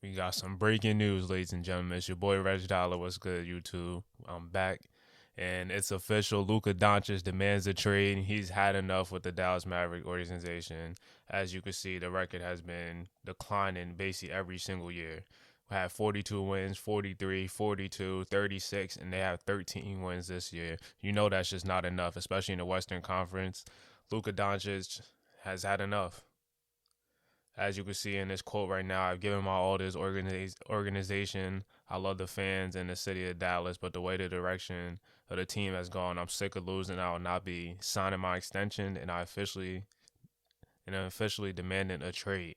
We got some breaking news, ladies and gentlemen. It's your boy Reg Dollar. What's good, YouTube? I'm back. And it's official. Luka Doncic demands a trade. He's had enough with the Dallas Maverick organization. As you can see, the record has been declining basically every single year. We have 42 wins, 43, 42, 36, and they have 13 wins this year. You know that's just not enough, especially in the Western Conference. Luka Doncic has had enough. As you can see in this quote right now, I've given my all to this organization. I love the fans and the city of Dallas, but the way the direction of the team has gone, I'm sick of losing. I will not be signing my extension, and I'm officially demanding a trade.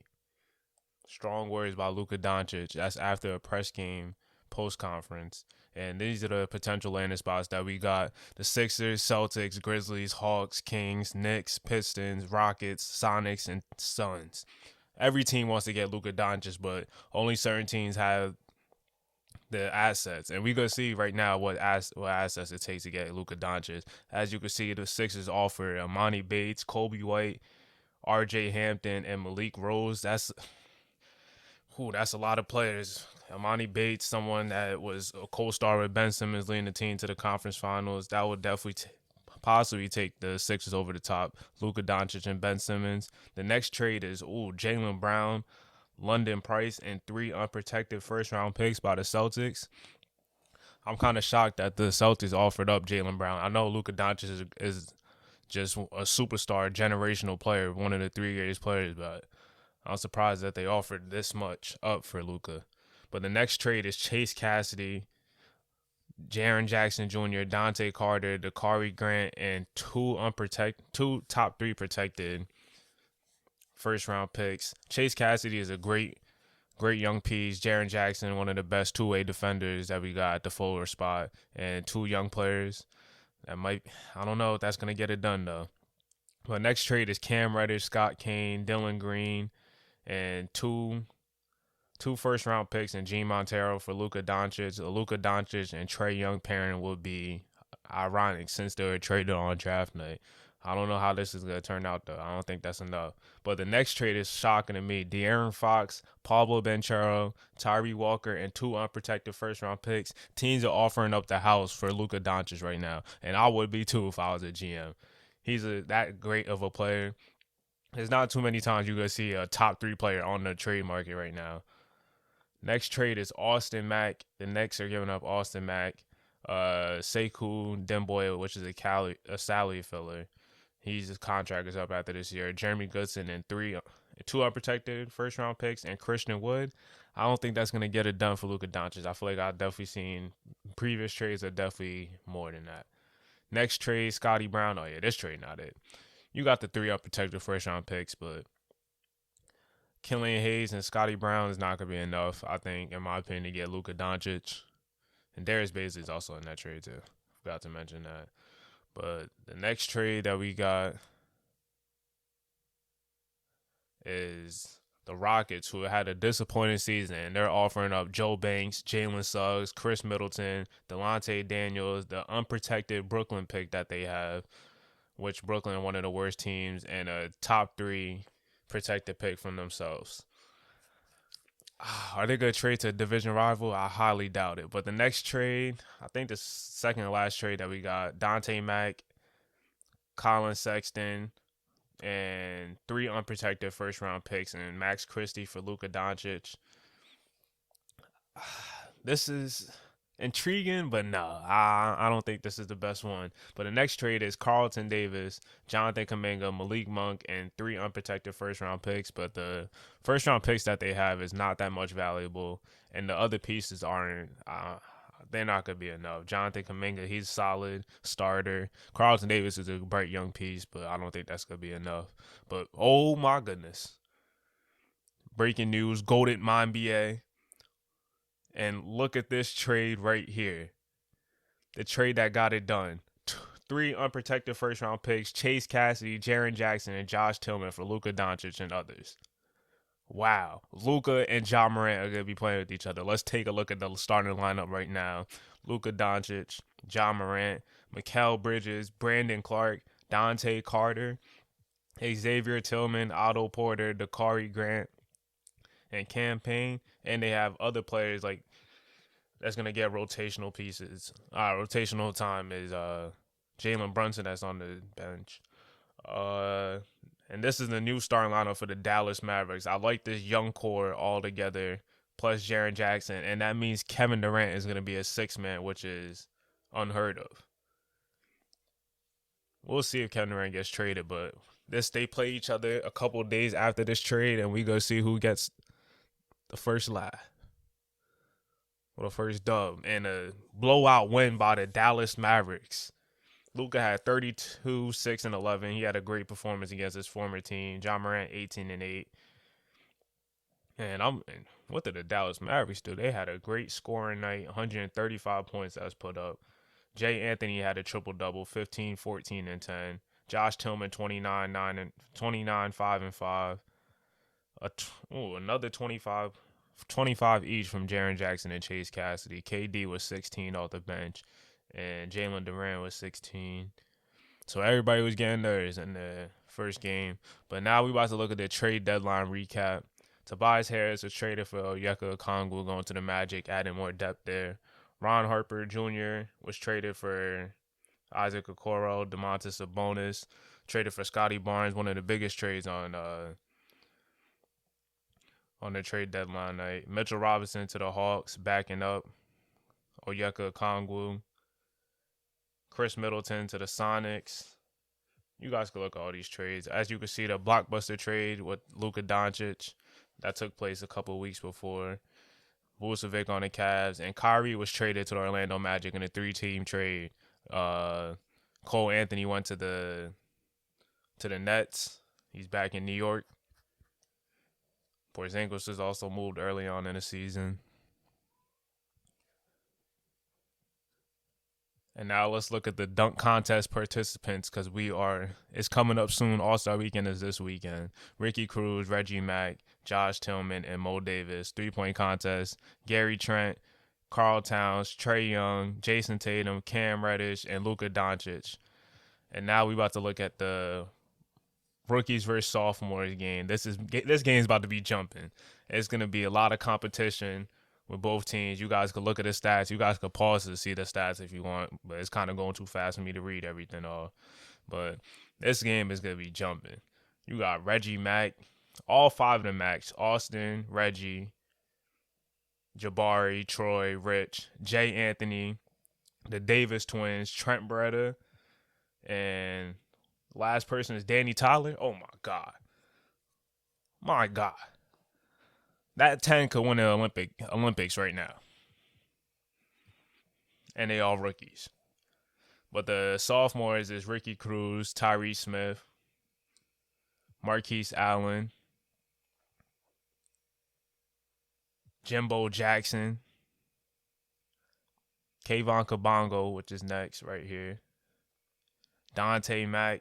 Strong words by Luka Doncic. That's after a press game post conference. And these are the potential landing spots that we got: the Sixers, Celtics, Grizzlies, Hawks, Kings, Knicks, Pistons, Rockets, Sonics, and Suns. Every team wants to get Luka Doncic, but only certain teams have the assets. And we're gonna see right now what assets it takes to get Luka Doncic. As you can see, the Sixers offer Amani Bates, Kobe White, R.J. Hampton, and Malik Rose. That's a lot of players. Amani Bates, someone that was a co-star with Ben Simmons, leading the team to the conference finals. That would definitely possibly take the Sixers over the top. Luka Doncic and Ben Simmons. The next trade is Jaylen Brown, London Price, and 3 unprotected first-round picks by the Celtics. I'm kind of shocked that the Celtics offered up Jaylen Brown. I know Luka Doncic is just a superstar, generational player, one of the 3 greatest players, but I'm surprised that they offered this much up for Luka. But the next trade is Chase Cassidy, Jaren Jackson Jr., Dante Carter, Dakari Grant, and two top 3 protected first round picks. Chase Cassidy is a great young piece. Jaren Jackson, one of the best two-way defenders that we got at the forward spot, and 2 young players I don't know if that's gonna get it done though. But next trade is Cam Reddish, Scott Kane, Dylan Green, and two first round picks and Gene Montero for Luka Doncic. Luka Doncic and Trae Young pairing would be ironic since they were traded on draft night. I don't know how this is going to turn out, though. I don't think that's enough. But the next trade is shocking to me. De'Aaron Fox, Pablo Banchero, Tyree Walker, and 2 unprotected first-round picks. Teams are offering up the house for Luka Doncic right now. And I would be, too, if I was a GM. He's that great of a player. There's not too many times you're going to see a top 3 player on the trade market right now. Next trade is Austin Mack. The Knicks are giving up Austin Mack, Sekou Demboy, which is a salary filler. His contract is up after this year. Jeremy Goodson and 2 unprotected first round picks and Christian Wood. I don't think that's gonna get it done for Luka Doncic. I feel like I've definitely seen previous trades are definitely more than that. Next trade, Scotty Brown. Oh yeah, this trade not it. You got the 3 unprotected first round picks, but Killian Hayes and Scotty Brown is not going to be enough, I think, in my opinion, to get Luka Doncic. And Darius Bazley is also in that trade, too. Forgot to mention that. But the next trade that we got is the Rockets, who had a disappointing season. And they're offering up Joe Banks, Jalen Suggs, Chris Middleton, Delonte Daniels, the unprotected Brooklyn pick that they have, which Brooklyn is one of the worst teams, and a top 3 protected pick from themselves. Are they going to trade to a division rival? I highly doubt it. But the next trade, I think the second to last trade that we got, Dante Mack, Colin Sexton, and 3 unprotected first round picks, and Max Christie for Luka Doncic. This is intriguing, but no, I don't think this is the best one. But the next trade is Carlton Davis, Jonathan Kuminga, Malik Monk, and 3 unprotected first round picks. But the first round picks that they have is not that much valuable, and the other pieces aren't. They're not gonna be enough. Jonathan Kuminga, he's a solid starter. Carlton Davis is a bright young piece, but I don't think that's gonna be enough. But oh my goodness, breaking news: Golden Mynba. And look at this trade right here. The trade that got it done. 3 unprotected first round picks: Chase Cassidy, Jaren Jackson, and Josh Tillman for Luka Doncic and others. Wow. Luka and Ja Morant are going to be playing with each other. Let's take a look at the starting lineup right now. Luka Doncic, Ja Morant, Mikal Bridges, Brandon Clark, Dante Carter, Xavier Tillman, Otto Porter, Dakari Grant, and campaign, and they have other players like that's gonna get rotational pieces. Rotational time is Jalen Brunson that's on the bench. Uh, and this is the new starting lineup for the Dallas Mavericks. I like this young core all together, plus Jaren Jackson, and that means Kevin Durant is gonna be a 6-man, which is unheard of. We'll see if Kevin Durant gets traded, but they play each other a couple of days after this trade, and we go see who gets the first lie. Or the first dub. And a blowout win by the Dallas Mavericks. Luka had 32, 6, and 11. He had a great performance against his former team. John Morant, 18 and 8. And what did the Dallas Mavericks do? They had a great scoring night, 135 points that was put up. Jay Anthony had a triple-double, 15, 14, and 10. Josh Tillman, 29, 9, and 29, 5, and 5. Another 25 each from Jaren Jackson and Chase Cassidy. KD was 16 off the bench, and Jalen Durant was 16. So everybody was getting theirs in the first game. But now we about to look at the trade deadline recap. Tobias Harris was traded for Onyeka Okongwu going to the Magic, adding more depth there. Ron Harper Jr. was traded for Isaac Okoro, Domantas Sabonis, traded for Scotty Barnes, one of the biggest trades on the trade deadline night. Mitchell Robinson to the Hawks, backing up Onyeka Okongwu. Chris Middleton to the Sonics. You guys can look at all these trades. As you can see, the Blockbuster trade with Luka Doncic, that took place a couple weeks before. Vucevic on the Cavs, and Kyrie was traded to the Orlando Magic in a 3-team trade. Cole Anthony went to the Nets. He's back in New York. Porzingis was also moved early on in the season. And now let's look at the dunk contest participants because it's coming up soon. All-Star Weekend is this weekend. Ricky Cruz, Reggie Mack, Josh Tillman, and Mo Davis. 3-point contest. Gary Trent, Karl Towns, Trae Young, Jason Tatum, Cam Reddish, and Luka Doncic. And now we about to look at the rookies versus sophomores game. This game is about to be jumping. It's going to be a lot of competition with both teams. You guys could look at the stats. You guys could pause to see the stats if you want, but it's kind of going too fast for me to read everything all. But this game is going to be jumping. You got Reggie Mack, all 5 of the Macks, Austin, Reggie, Jabari, Troy, Rich, Jay Anthony, the Davis twins, Trent Beretta, and last person is Danny Tyler. Oh, my God. My God. That 10 could win the Olympics right now. And they all rookies. But the sophomores is Ricky Cruz, Tyrese Smith, Marquise Allen, Jimbo Jackson, Kayvon Kabongo, which is next right here, Dante Mack,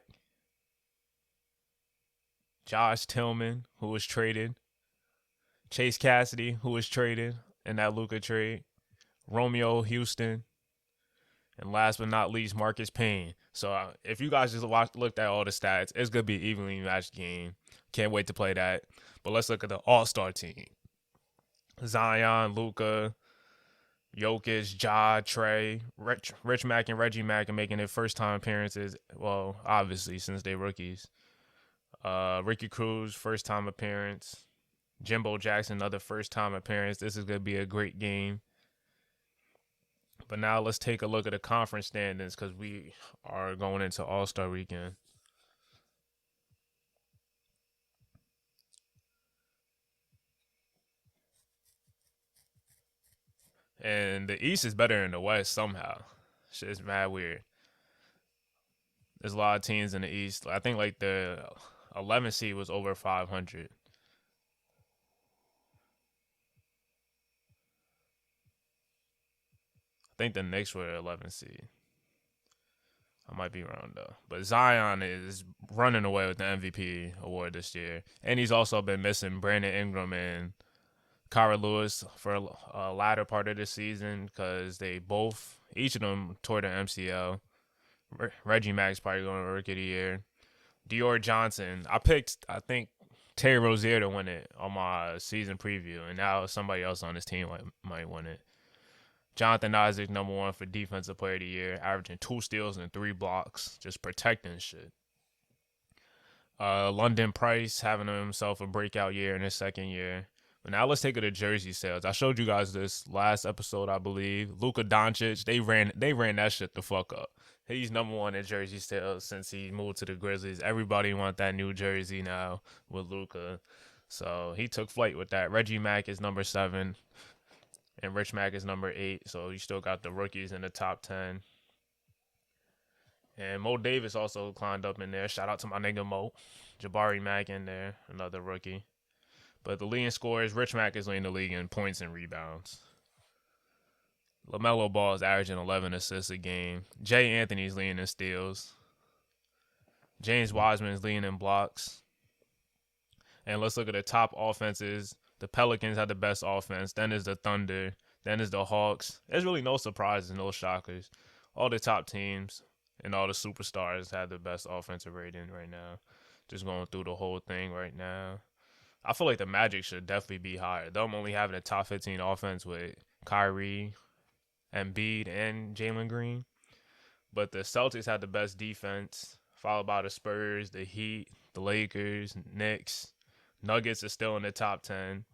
Josh Tillman, who was traded, Chase Cassidy, who was traded in that Luka trade, Romeo Houston, and last but not least, Marcus Payne. So if you guys just looked at all the stats, it's going to be an evenly matched game. Can't wait to play that. But let's look at the all-star team. Zion, Luka, Jokic, Ja, Trey, Rich Mack, and Reggie Mack are making their first-time appearances. Well, obviously, since they're rookies. Ricky Cruz, first-time appearance. Jimbo Jackson, another first-time appearance. This is going to be a great game. But now let's take a look at the conference standings because we are going into All-Star Weekend. And the East is better than the West somehow. Shit's mad weird. There's a lot of teams in the East. I think like the 11th seed was over 500. I think the Knicks were 11th seed. I might be wrong though. But Zion is running away with the MVP award this year. And he's also been missing Brandon Ingram and Kyra Lewis for a latter part of the season because each of them tore the MCL. Reggie Mack's probably going to Rookie of the Year. Dior Johnson, I picked, I think, Terry Rozier to win it on my season preview, and now somebody else on his team might win it. Jonathan Isaac, number 1 for Defensive Player of the Year, averaging 2 steals and 3 blocks, just protecting shit. London Price having himself a breakout year in his second year. But now let's take it to jersey sales. I showed you guys this last episode, I believe. Luka Doncic, they ran that shit the fuck up. He's number 1 in jersey sales since he moved to the Grizzlies. Everybody want that new jersey now with Luka. So he took flight with that. Reggie Mack is number 7. And Rich Mack is number 8. So you still got the rookies in the top 10. And Mo Davis also climbed up in there. Shout out to my nigga Mo. Jabari Mack in there, another rookie. But the leading scorers, Rich Mack is leading the league in points and rebounds. LaMelo Ball is averaging 11 assists a game. Jay Anthony's leading in steals. James Wiseman is leading in blocks. And let's look at the top offenses. The Pelicans had the best offense. Then is the Thunder. Then is the Hawks. There's really no surprises, no shockers. All the top teams and all the superstars had the best offensive rating right now. Just going through the whole thing right now. I feel like the Magic should definitely be higher. Them only having a top 15 offense with Kyrie, Embiid, and Jalen Green. But the Celtics had the best defense, followed by the Spurs, the Heat, the Lakers, Knicks. Nuggets are still in the top 10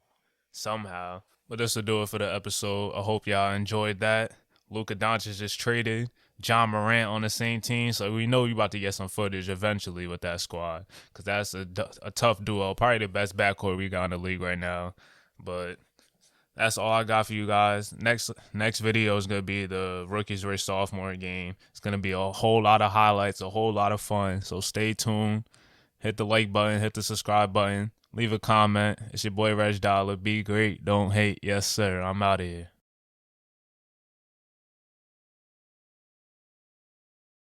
somehow. But this will do it for the episode. I hope y'all enjoyed that. Luka Doncic just traded John Morant on the same team, so we know you about to get some footage eventually with that squad, because that's a tough duo, probably the best backcourt we got in the league right now. But that's all I got for you guys. Next video is going to be the rookies versus sophomore game. It's going to be a whole lot of highlights, a whole lot of fun, so stay tuned. Hit the like button, hit the subscribe button, leave a comment. It's your boy Reg Dollar. Be great, don't hate. Yes, sir. I'm out of here.